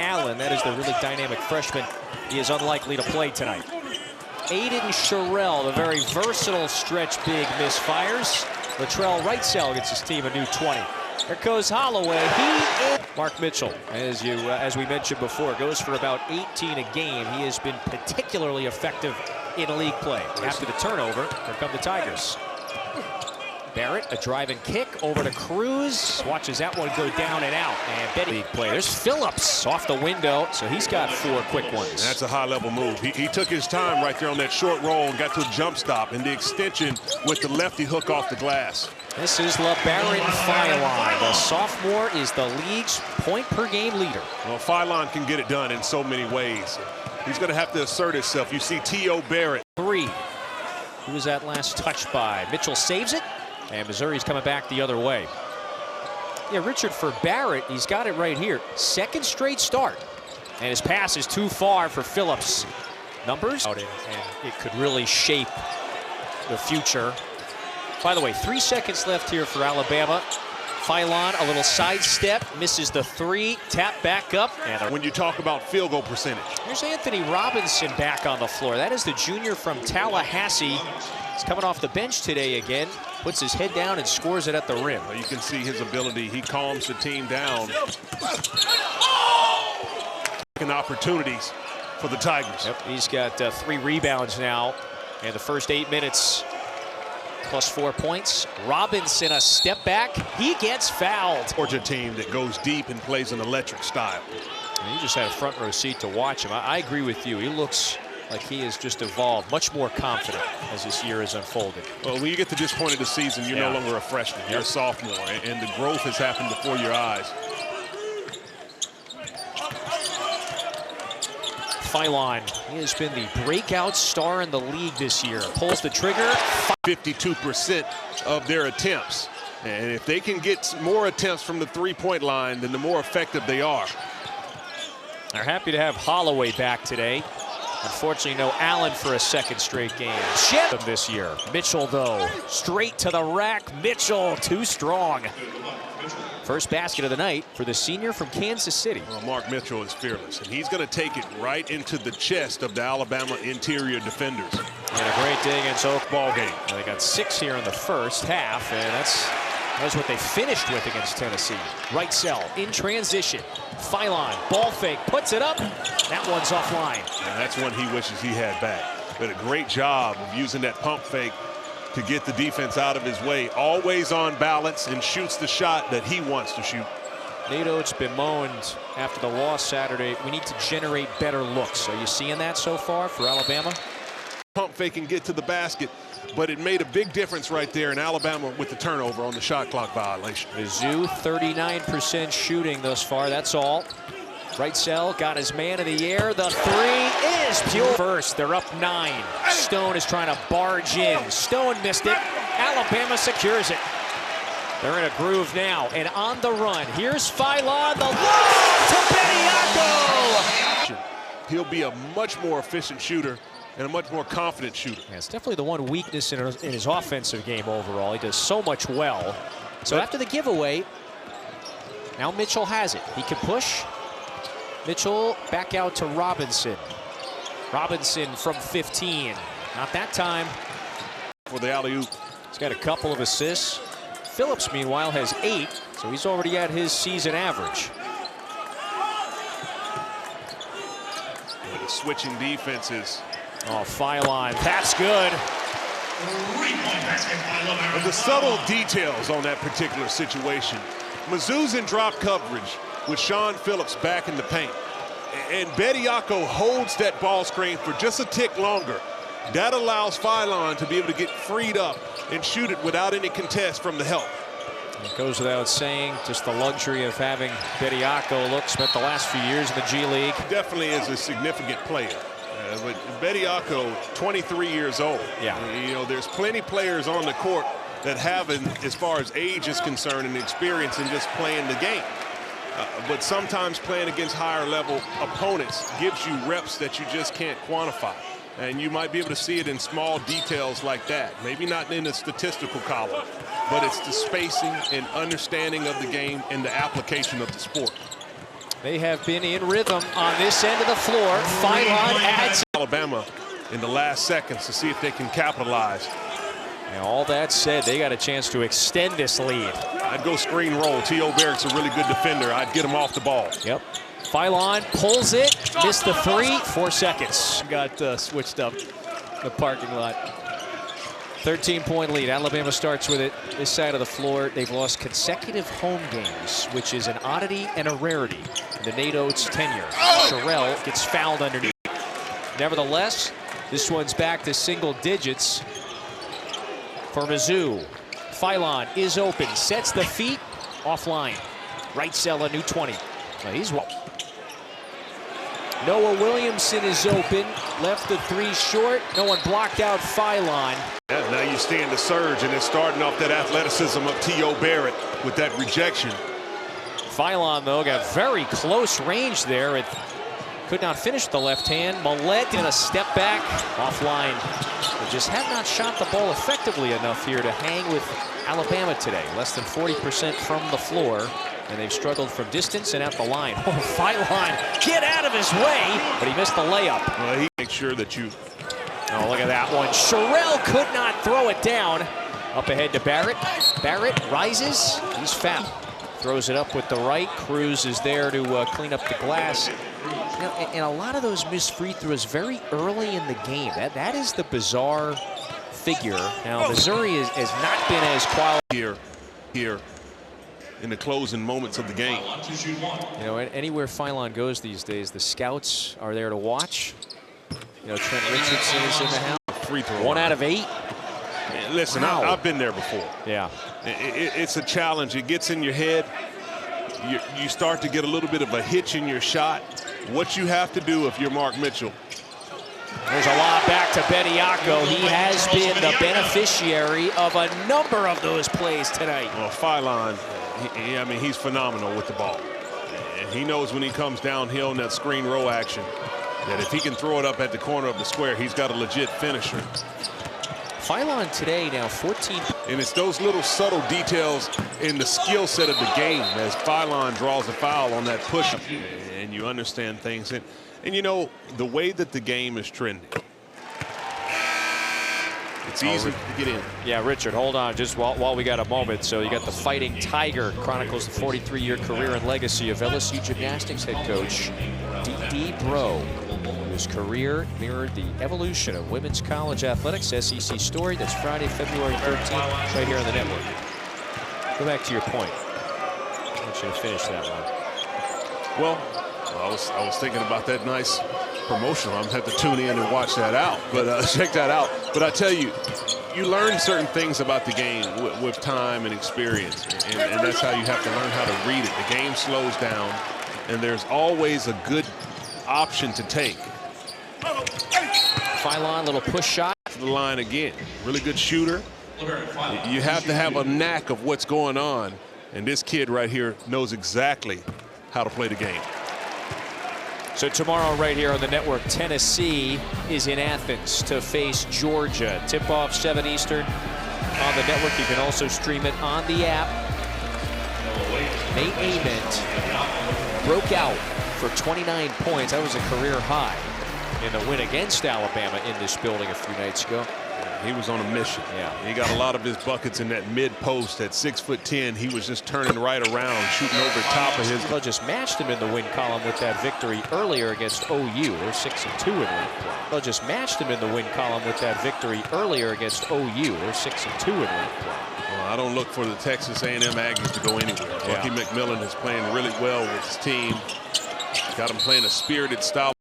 Allen, that is the really dynamic freshman, he is unlikely to play tonight. Aiden Sherrill, the very versatile stretch big, misfires. Latrell Wrightsell gets his team a new 20. There goes Holloway. Mark Mitchell, as we mentioned before, goes for about 18 a game. He has been particularly effective in league play. After the turnover, here come the Tigers. Barrett, a driving kick over to Cruz. Watches that one go down and out. And Betty play. There's Phillips off the window, so he's got 4 quick ones. That's a high-level move. He took his time right there on that short roll and got to a jump stop, and the extension with the lefty hook off the glass. This is Labaron Philon. The sophomore is the league's point-per-game leader. Well, Philon can get it done in so many ways. He's going to have to assert himself. You see T.O. Barrett. 3. Who was that last touch by? Mitchell saves it, and Missouri's coming back the other way. Yeah, Richard, for Barrett, he's got it right here. Second straight start, and his pass is too far for Phillips. Numbers, and it could really shape the future. By the way, 3 seconds left here for Alabama. Philon, a little sidestep, misses the 3, tap back up. And when you talk about field goal percentage. Here's Anthony Robinson back on the floor. That is the junior from Tallahassee. He's coming off the bench today again, puts his head down and scores it at the rim. Well, you can see his ability. He calms the team down. Opportunities for the Tigers. Yep, he's got 3 rebounds now in the first 8 minutes. Plus 4 points. Robinson, a step back. He gets fouled. Georgia team that goes deep and plays an electric style. And he just had a front row seat to watch him. I agree with you. He looks like he has just evolved, much more confident as this year has unfolded. Well, when you get to this point of the season, you're no longer a freshman. You're a sophomore, and the growth has happened before your eyes. Philon, he has been the breakout star in the league this year. Pulls the trigger. 52% of their attempts. And if they can get more attempts from the three-point line, then the more effective they are. They're happy to have Holloway back today. Unfortunately, no Allen for a second straight game. Chip this year. Mitchell, though, straight to the rack. Mitchell, too strong. First basket of the night for the senior from Kansas City. Well, Mark Mitchell is fearless, and he's going to take it right into the chest of the Alabama interior defenders. And a great day against Oak ball game. Well, they got 6 here in the first half, and that's what they finished with against Tennessee. Wrightsell in transition. Philon, ball fake, puts it up. That one's offline. And that's one he wishes he had back. But a great job of using that pump fake to get the defense out of his way. Always on balance and shoots the shot that he wants to shoot. Nate Oates bemoaned after the loss Saturday, we need to generate better looks. Are you seeing that so far for Alabama? Pump fake and get to the basket, but it made a big difference right there in Alabama with the turnover on the shot clock violation. Mizzou, 39% shooting thus far, that's all. Wrightsell got his man in the air. The 3 is pure. First, they're up 9. Stone is trying to barge in. Stone missed it. Alabama secures it. They're in a groove now and on the run. Here's Philon, the lob to Bediako. He'll be a much more efficient shooter and a much more confident shooter. Yeah, it's definitely the one weakness in his offensive game overall. He does so much well. So after the giveaway, now Mitchell has it. He can push. Mitchell back out to Robinson. Robinson from 15. Not that time. For the alley-oop. He's got a couple of assists. Phillips, meanwhile, has 8, so he's already at his season average. The switching defenses. Oh, Philon, that's good. But the subtle details on that particular situation. Mizzou's in drop coverage with Sean Phillips back in the paint. And Bediako holds that ball screen for just a tick longer. That allows Philon to be able to get freed up and shoot it without any contest from the help. It goes without saying, just the luxury of having Bediako spent the last few years in the G League. Definitely is a significant player. But Bediako, 23 years old. Yeah. You know, there's plenty players on the court that haven't, as far as age is concerned, and experience in just playing the game. But sometimes playing against higher level opponents gives you reps that you just can't quantify. And you might be able to see it in small details like that. Maybe not in the statistical column, but it's the spacing and understanding of the game and the application of the sport. They have been in rhythm on this end of the floor. Philon adds. Alabama in the last seconds to see if they can capitalize. And all that said, they got a chance to extend this lead. I'd go screen roll. T.O. Barrett's a really good defender. I'd get him off the ball. Yep. Philon pulls it, missed the three, 4 seconds. Got switched up the parking lot. 13-point lead. Alabama starts with it this side of the floor. They've lost consecutive home games, which is an oddity and a rarity in the Nate Oates tenure. Sherrill gets fouled underneath. Nevertheless, this one's back to single digits for Mizzou. Philon is open, sets the feet, offline. Right cell, a new 20. Well, he's Noah Williamson is open, left the three short. No one blocked out Philon. Yeah, now you stand the surge, and it's starting off that athleticism of T.O. Barrett with that rejection. Philon, though, got very close range there. It could not finish the left hand. Millett in a step back, offline. They just have not shot the ball effectively enough here to hang with Alabama today. Less than 40% from the floor. And they've struggled from distance and at the line. Oh, Philon, get out of his way, but he missed the layup. Well, he makes sure that you... Oh, look at that one. Sherrill could not throw it down. Up ahead to Barrett. Barrett rises. He's fouled. Throws it up with the right. Cruz is there to clean up the glass. You know, and a lot of those missed free throws very early in the game. That is the bizarre figure. Now, Missouri has not been as quality here in the closing moments of the game. You know, anywhere Philon goes these days, the scouts are there to watch. You know, Trent Richardson is in the house. Free throw. 1 out of 8. Listen, wow. I've been there before. Yeah. It's a challenge. It gets in your head. You start to get a little bit of a hitch in your shot. What you have to do if you're Mark Mitchell. There's a lob back to Bediako. He has been the beneficiary of a number of those plays tonight. Well, Philon, I mean, he's phenomenal with the ball. And he knows when he comes downhill in that screen row action that if he can throw it up at the corner of the square, he's got a legit finisher. Philon today now 14. And it's those little subtle details in the skill set of the game as Philon draws a foul on that push. And you understand things. And you know, the way that the game is trending, it's easy to get in. Yeah, Richard, hold on just while we got a moment. So you got the Fighting Tiger, chronicles the 43-year career and legacy of LSU gymnastics head coach D.D. Bro. His career mirrored the evolution of women's college athletics. SEC story. That's Friday, February 13th, right here on the network. Go back to your point. I want you to finish that one. Well, I was thinking about that nice promotional. I'm gonna have to tune in and watch that out. But check that out. But I tell you, you learn certain things about the game with time and experience, and that's how you have to learn how to read it. The game slows down, and there's always a good option to take. Philon, little push shot. The line again. Really good shooter. You have to have a knack of what's going on, and this kid right here knows exactly how to play the game. So tomorrow right here on the network, Tennessee is in Athens to face Georgia. Tip-off 7 Eastern on the network. You can also stream it on the app. Nate Ament broke out for 29 points. That was a career high in the win against Alabama in this building a few nights ago. He was on a mission. Yeah. He got a lot of his buckets in that mid post at 6'10". He was just turning right around, shooting over top of his. Well, just matched him in the win column with that victory earlier against OU. They're 6-2 in league play. Well, just matched him in the win column with that victory earlier against OU. They're 6-2 in league play. Well, I don't look for the Texas A&M Aggies to go anywhere. Yeah. Bucky McMillan is playing really well with his team. Got him playing a spirited style.